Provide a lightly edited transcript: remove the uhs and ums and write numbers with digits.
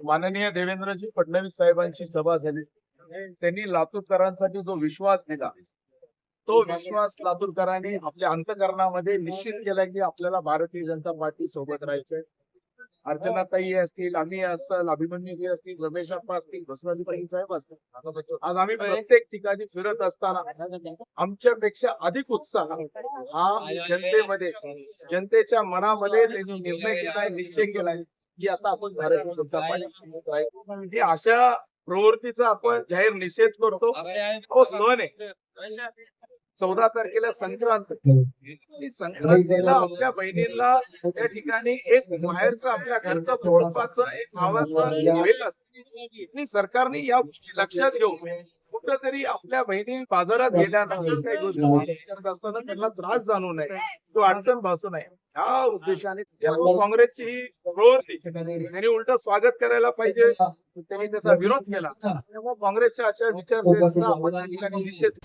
माननीय देवेंद्रजी फडणवीस साहेबांची सभा झाली. त्यांनी लातूरकरांसाठी जो विश्वास दिला, तो विश्वास लातूरकरांनी आपल्या अंतःकरणामध्ये निश्चित केला की आपल्याला भारतीय जनता पार्टी सोबत राहायचंय. अर्चनाताई असतील, आम्ही असेल, अभिमन्यू असतील, रमेश अप्पा असतील, बसवराज पाटील साहेब असतील. आज आम्ही प्रत्येक ठिकाणी फिरत असताना आमच्यापेक्षा अधिक उत्साह हा जनतेमध्ये, जनतेच्या मनामध्ये त्यांनी निर्णय केलाय, निश्चय केलाय की आता आपण भारतीय जनता पार्टी सोबत राहायचं. ही अशा प्रवृत्तीचा आपण जाहीर निषेध करतो. तो सण आहे 14 तारखेला संक्रांत. संक्रांतीला आपल्या बहिणीला त्या ठिकाणी एक बाहेरचं आपल्या घरचं कुटुंबाचं एक भावाचं भेट असते. आणि सरकारने या गोष्टी लक्षात घेऊन कुठंतरी आपल्या बहिणी बाजारात गेल्यानंतर काही गोष्टी करत असताना त्यांना त्रास जाणू नये, तो अडचण भासू नये, ह्या उद्देशाने काँग्रेसची ही प्रवृत्ती त्यांनी उलट स्वागत करायला पाहिजे. त्यांनी त्याचा विरोध केला. त्यामुळे काँग्रेसच्या अशा विचारसरणीचा आपण या ठिकाणी निषेध